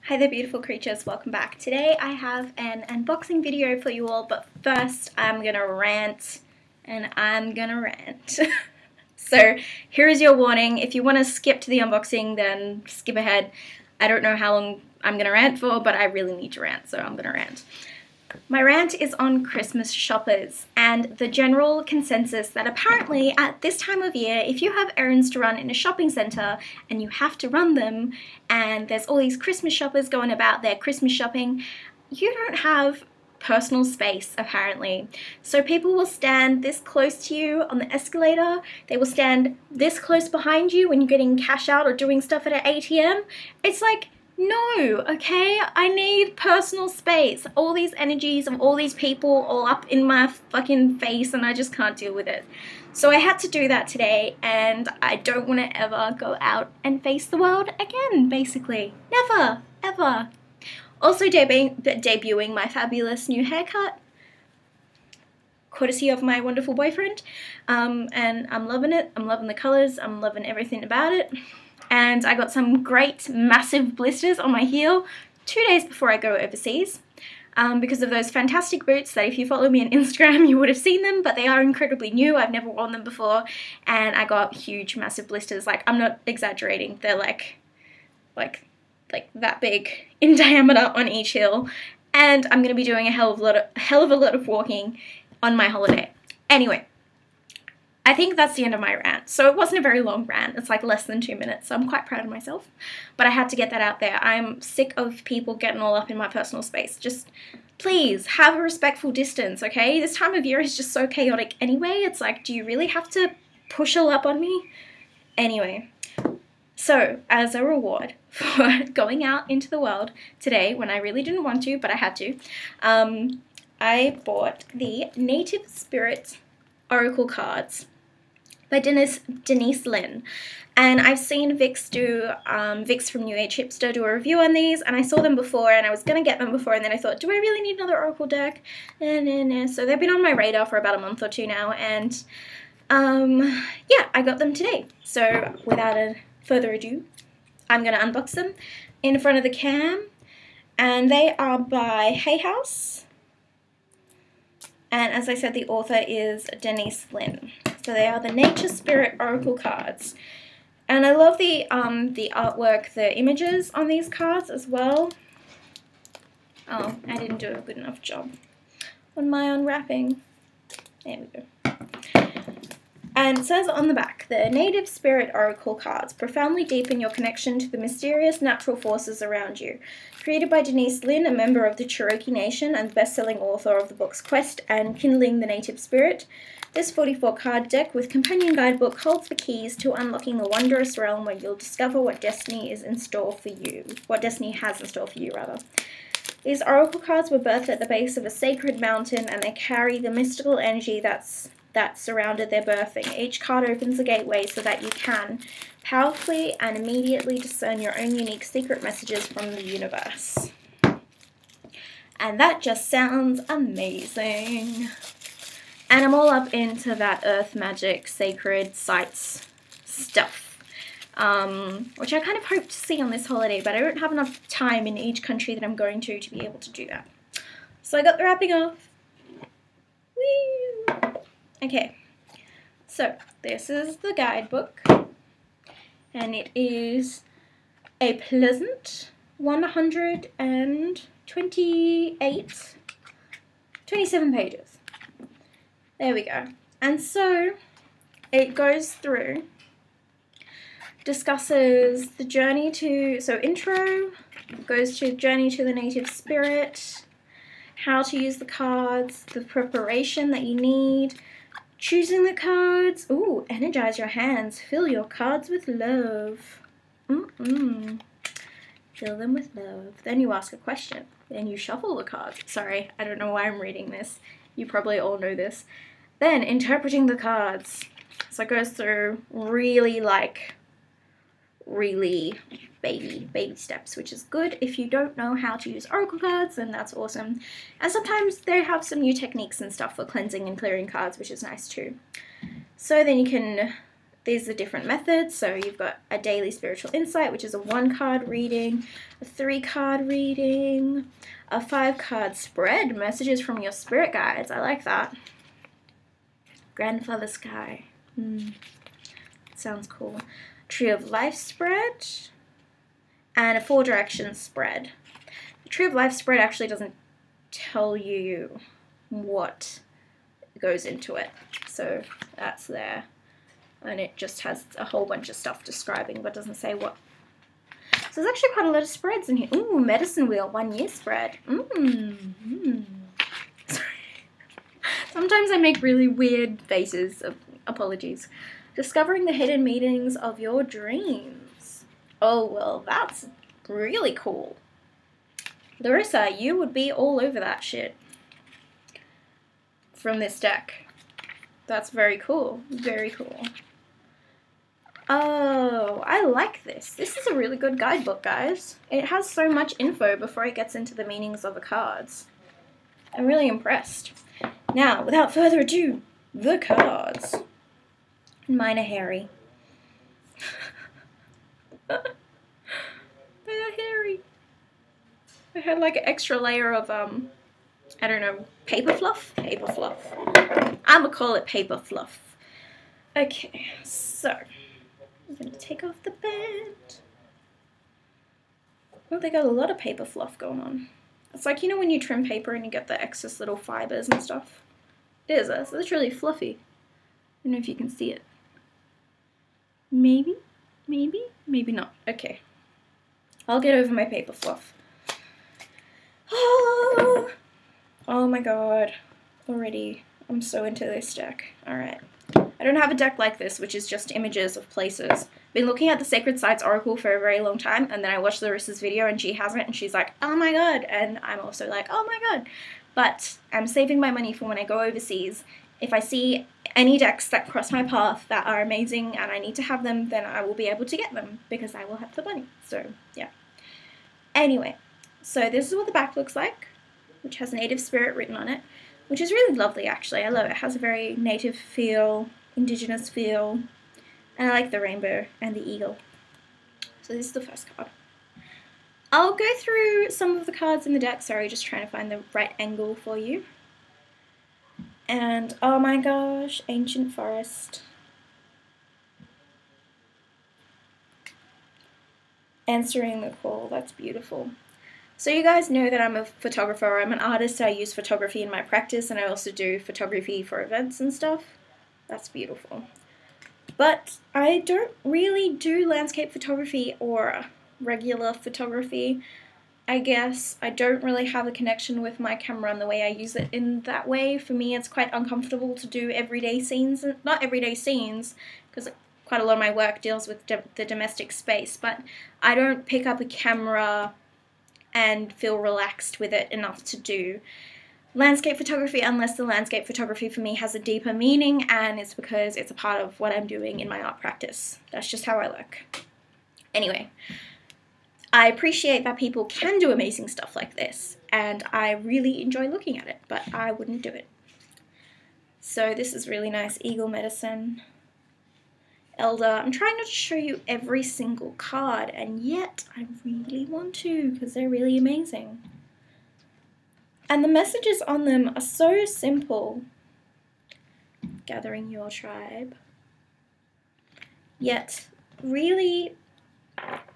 Hi there beautiful creatures, welcome back. Today I have an unboxing video for you all, but first I'm gonna rant and I'm gonna rant. So here is your warning. If you want to skip to the unboxing, then skip ahead. I don't know how long I'm gonna rant for, but I really need to rant, so I'm gonna rant. My rant is on Christmas shoppers and the general consensus that apparently at this time of year, if you have errands to run in a shopping centre and you have to run them and there's all these Christmas shoppers going about their Christmas shopping, you don't have personal space apparently. So people will stand this close to you on the escalator, they will stand this close behind you when you're getting cash out or doing stuff at an ATM. It's like, no, okay, I need personal space. All these energies of all these people all up in my fucking face and I just can't deal with it. So I had to do that today and I don't want to ever go out and face the world again, basically. Never, ever. Also debuting my fabulous new haircut, courtesy of my wonderful boyfriend, and I'm loving it. I'm loving the colours, I'm loving everything about it. And I got some great massive blisters on my heel 2 days before I go overseas because of those fantastic boots that if you follow me on Instagram you would have seen them, but they are incredibly new. I've never worn them before and I got huge massive blisters. Like, I'm not exaggerating, they're like that big in diameter on each heel, and I'm going to be doing a hell of a lot of walking on my holiday. Anyway, I think that's the end of my rant. So it wasn't a very long rant, it's like less than 2 minutes, so I'm quite proud of myself. But I had to get that out there. I'm sick of people getting all up in my personal space. Just please have a respectful distance, okay? This time of year is just so chaotic anyway. It's like, do you really have to push all up on me? Anyway, so as a reward for going out into the world today when I really didn't want to, but I had to, I bought the Native Spirit Oracle cards by Denise Linn, and I've seen Vix from New Age Hipster do a review on these, and I saw them before and I was gonna get them before, and then I thought, do I really need another Oracle deck? So they've been on my radar for about a month or two now, and yeah, I got them today. So without further ado, I'm gonna unbox them in front of the cam, and they are by Hay House. And as I said, the author is Denise Linn. So they are the Nature Spirit Oracle cards. And I love the artwork, the images on these cards as well. Oh, I didn't do a good enough job on my unwrapping. There we go. And it says on the back, the Native Spirit Oracle cards profoundly deepen your connection to the mysterious natural forces around you. Created by Denise Linn, a member of the Cherokee Nation and best-selling author of the books Quest and Kindling the Native Spirit, this 44-card deck with companion guidebook holds the keys to unlocking the wondrous realm where you'll discover what destiny is in store for you. What destiny has in store for you, rather. These oracle cards were birthed at the base of a sacred mountain, and they carry the mystical energy that surrounded their birthing. Each card opens a gateway so that you can powerfully and immediately discern your own unique secret messages from the universe. And that just sounds amazing. And I'm all up into that earth magic, sacred sites stuff, which I kind of hope to see on this holiday, but I don't have enough time in each country that I'm going to be able to do that. So I got the wrapping off. Whee! Okay, so this is the guidebook, and it is a pleasant 27 pages. There we go. And so it goes through, discusses the journey to, so intro, goes to journey to the native spirit, how to use the cards, the preparation that you need, choosing the cards. Ooh, energize your hands. Fill your cards with love. Fill them with love. Then you ask a question. Then you shuffle the cards. Sorry, I don't know why I'm reading this. You probably all know this. Then interpreting the cards. So it goes through really baby steps, which is good. If you don't know how to use oracle cards, then that's awesome. And sometimes they have some new techniques and stuff for cleansing and clearing cards, which is nice too. So then you can these are different methods. So you've got a daily spiritual insight, which is a 1-card reading, a 3-card reading, a 5-card spread, messages from your spirit guides. I like that. Grandfather Sky. Sounds cool. Tree of Life spread and a 4 directions spread. The Tree of Life spread actually doesn't tell you what goes into it, so that's there, and it just has a whole bunch of stuff describing but doesn't say what. So there's actually quite a lot of spreads in here. Ooh, Medicine Wheel 1-year spread. Sorry. Sometimes I make really weird faces. Apologies. Discovering the hidden meanings of your dreams. Oh, well, that's really cool. Larissa, you would be all over that shit from this deck. That's very cool. Very cool. Oh, I like this. This is a really good guidebook, guys. It has so much info before it gets into the meanings of the cards. I'm really impressed. Now, without further ado, the cards. Mine are hairy. They are hairy. I had like an extra layer of, I don't know, paper fluff? Paper fluff. I'm gonna call it paper fluff. Okay, so I'm gonna take off the band. Oh, they got a lot of paper fluff going on. It's like, you know when you trim paper and you get the excess little fibers and stuff? It is, it's literally fluffy. I don't know if you can see it. Maybe, maybe, maybe not. Okay. I'll get over my paper fluff. Oh, oh my god. Already, I'm so into this deck. Alright. I don't have a deck like this, which is just images of places. Been looking at the Sacred Sites Oracle for a very long time, and then I watched Larissa's video and she has it, and she's like, oh my god, and I'm also like, oh my god. But I'm saving my money for when I go overseas. If I see any decks that cross my path that are amazing and I need to have them, then I will be able to get them because I will have the money. So, yeah. Anyway, so this is what the back looks like, which has Native Spirit written on it, which is really lovely, actually. I love it. It has a very native feel, indigenous feel, and I like the rainbow and the eagle. So this is the first card. I'll go through some of the cards in the deck. Sorry, just trying to find the right angle for you. And, oh my gosh, Ancient Forest. Answering the Call, that's beautiful. So you guys know that I'm a photographer, I'm an artist, I use photography in my practice, and I also do photography for events and stuff. That's beautiful. But I don't really do landscape photography or regular photography. I guess I don't really have a connection with my camera and the way I use it in that way. For me, it's quite uncomfortable to do everyday scenes, not everyday scenes, because quite a lot of my work deals with the domestic space, but I don't pick up a camera and feel relaxed with it enough to do landscape photography unless the landscape photography for me has a deeper meaning, and it's because it's a part of what I'm doing in my art practice. That's just how I work. Anyway. I appreciate that people can do amazing stuff like this, and I really enjoy looking at it, but I wouldn't do it. So this is really nice. Eagle Medicine. Elder. I'm trying not to show you every single card, and yet I really want to because they're really amazing. And the messages on them are so simple. Gathering your tribe. Yet really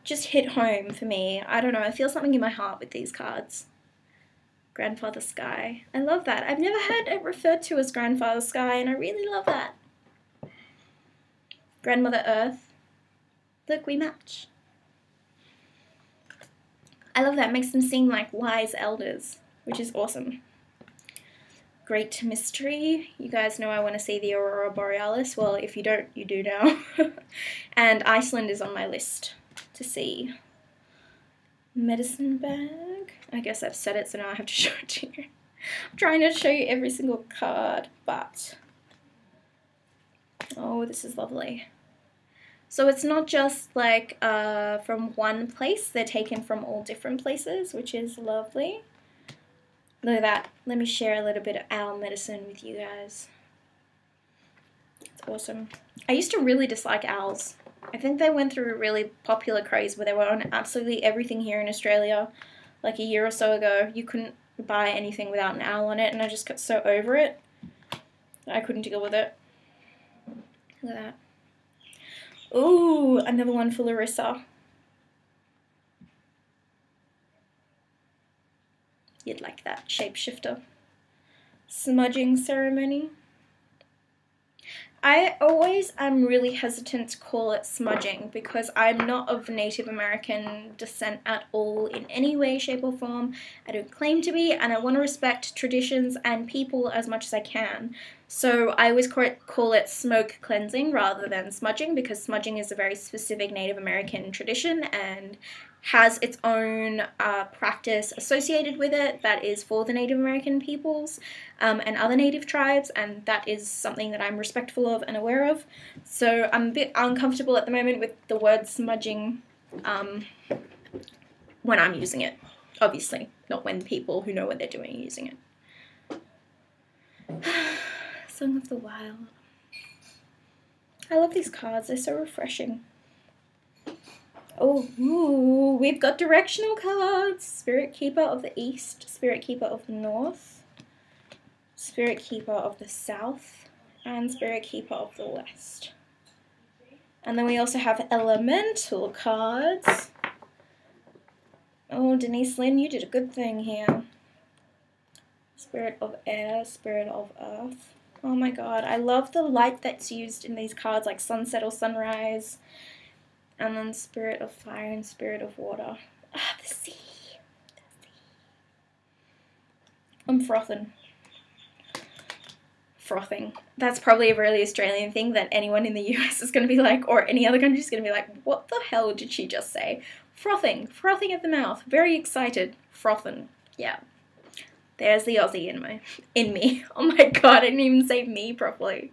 just hit home for me. I don't know, I feel something in my heart with these cards. Grandfather Sky. I love that. I've never had it referred to as Grandfather Sky, and I really love that. Grandmother Earth. Look, we match. I love that. It makes them seem like wise elders, which is awesome. Great Mystery. You guys know I want to see the Aurora Borealis. Well, if you don't, you do now. And Iceland is on my list to see. Medicine Bag. I guess I've said it, so now I have to show it to you. I'm trying to show you every single card, but... oh, this is lovely. So it's not just like from one place, they're taken from all different places, which is lovely. Look at that. Let me share a little bit of our medicine with you guys. It's awesome. I used to really dislike owls. I think they went through a really popular craze where they were on absolutely everything here in Australia. Like a year or so ago, you couldn't buy anything without an owl on it, and I just got so over it. I couldn't deal with it. Look at that. Ooh, another one for Larissa. You'd like that shapeshifter. Smudging ceremony. I always am really hesitant to call it smudging because I'm not of Native American descent at all in any way, shape or form. I don't claim to be, and I want to respect traditions and people as much as I can. So I always call it smoke cleansing rather than smudging, because smudging is a very specific Native American tradition and has its own practice associated with it that is for the Native American peoples and other Native tribes, and that is something that I'm respectful of and aware of. So I'm a bit uncomfortable at the moment with the word smudging when I'm using it, obviously, not when people who know what they're doing are using it. Song of the Wild. I love these cards, they're so refreshing. Oh, ooh, we've got directional cards. Spirit Keeper of the East, Spirit Keeper of the North, Spirit Keeper of the South, and Spirit Keeper of the West. And then we also have elemental cards. Oh, Denise, Linn, you did a good thing here. Spirit of Air, Spirit of Earth. Oh my god, I love the light that's used in these cards, like sunset or sunrise. And then Spirit of Fire and Spirit of Water. Ah, the sea. The sea. I'm frothing. Frothing. That's probably a really Australian thing that anyone in the US is going to be like, or any other country is going to be like, what the hell did she just say? Frothing. Frothing at the mouth. Very excited. Frothing. Yeah. There's the Aussie in me. Oh my god, I didn't even say me properly.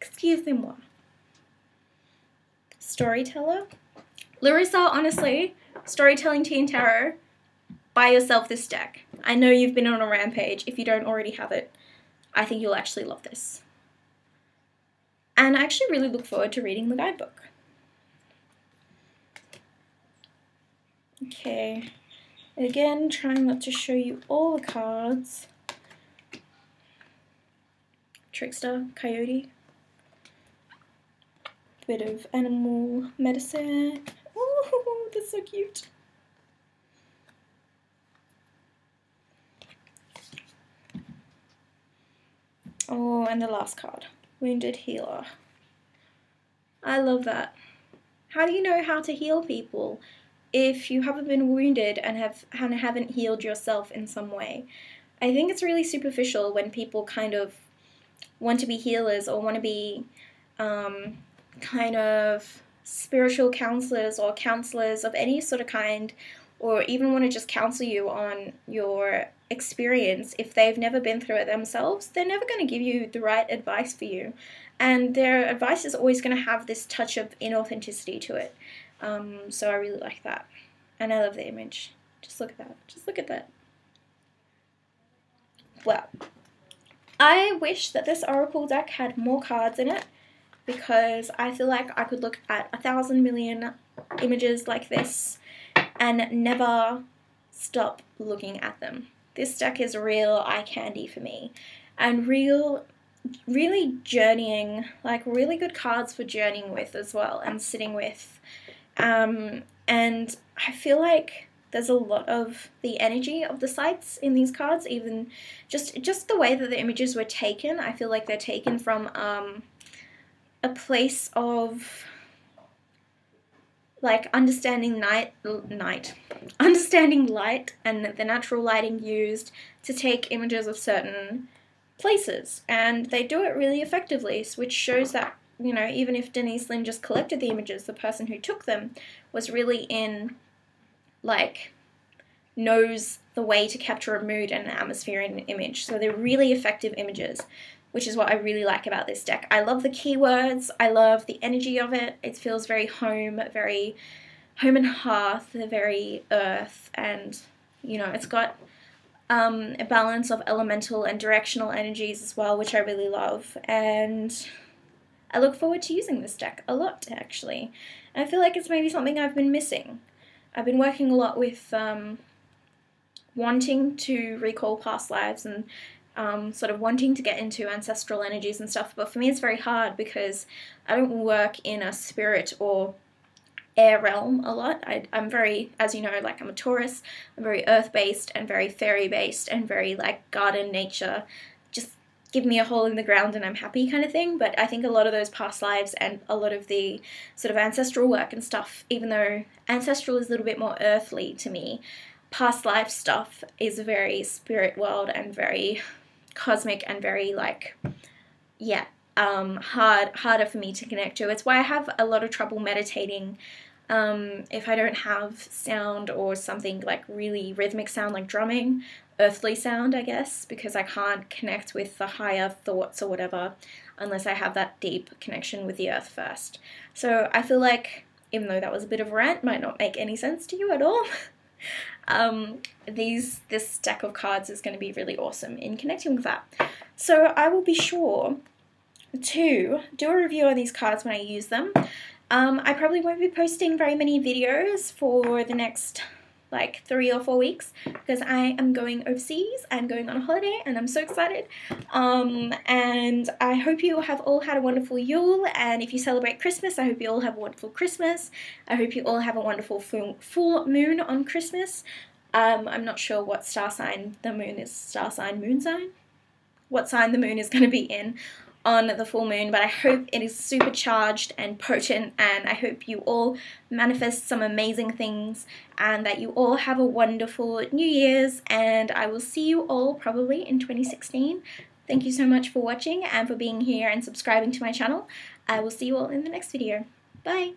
Excusez-moi. Storyteller. Larissa, honestly, Storytelling Tea and Tarot, buy yourself this deck. I know you've been on a rampage. If you don't already have it, I think you'll actually love this. And I actually really look forward to reading the guidebook. Okay, again, trying not to show you all the cards. Trickster, Coyote. Bit of animal medicine. Oh, that's so cute. Oh, and the last card, Wounded Healer. I love that. How do you know how to heal people if you haven't been wounded and haven't healed yourself in some way? I think it's really superficial when people kind of want to be healers or want to be kind of spiritual counselors or counselors of any sort of kind, or even want to just counsel you on your experience. If they've never been through it themselves, they're never going to give you the right advice for you, and their advice is always going to have this touch of inauthenticity to it. So I really like that, and I love the image. Just look at that. Just look at that. Well, I wish that this Oracle deck had more cards in it, because I feel like I could look at 1,000 million images like this and never stop looking at them. This deck is real eye candy for me, and really journeying, like really good cards for journeying with as well and sitting with. And I feel like there's a lot of the energy of the sites in these cards, even just the way that the images were taken. I feel like they're taken from a place of like understanding understanding light and the natural lighting used to take images of certain places, and they do it really effectively, which shows that, you know, even if Denise Linn just collected the images, the person who took them was really knows the way to capture a mood and an atmosphere in an image. So they're really effective images, which is what I really like about this deck. I love the keywords, I love the energy of it. It feels very home and hearth, very earth, and, you know, it's got a balance of elemental and directional energies as well, which I really love, and I look forward to using this deck a lot, actually. And I feel like it's maybe something I've been missing. I've been working a lot with wanting to recall past lives and sort of wanting to get into ancestral energies and stuff, but for me it's very hard because I don't work in a spirit or air realm a lot. I'm very, as you know, like I'm a Taurus, I'm very earth-based and very fairy-based and very like garden nature, just give me a hole in the ground and I'm happy kind of thing. But I think a lot of those past lives and a lot of the sort of ancestral work and stuff, even though ancestral is a little bit more earthly to me, past life stuff is very spirit world and very cosmic and very like, yeah, harder for me to connect to. It's why I have a lot of trouble meditating if I don't have sound or something like really rhythmic sound like drumming, earthly sound I guess, because I can't connect with the higher thoughts or whatever unless I have that deep connection with the earth first. So I feel like, even though that was a bit of a rant, might not make any sense to you at all, this deck of cards is going to be really awesome in connecting with that. So I will be sure to do a review on these cards when I use them. I probably won't be posting very many videos for the next like 3 or 4 weeks because I am going overseas. I'm going on a holiday and I'm so excited. And I hope you have all had a wonderful Yule, and if you celebrate Christmas, I hope you all have a wonderful Christmas. I hope you all have a wonderful full moon on Christmas. I'm not sure what star sign the moon is, star sign, moon sign? What sign the moon is going to be in on the full moon, but I hope it is supercharged and potent, and I hope you all manifest some amazing things and that you all have a wonderful New Year's, and I will see you all probably in 2016. Thank you so much for watching and for being here and subscribing to my channel. I will see you all in the next video. Bye!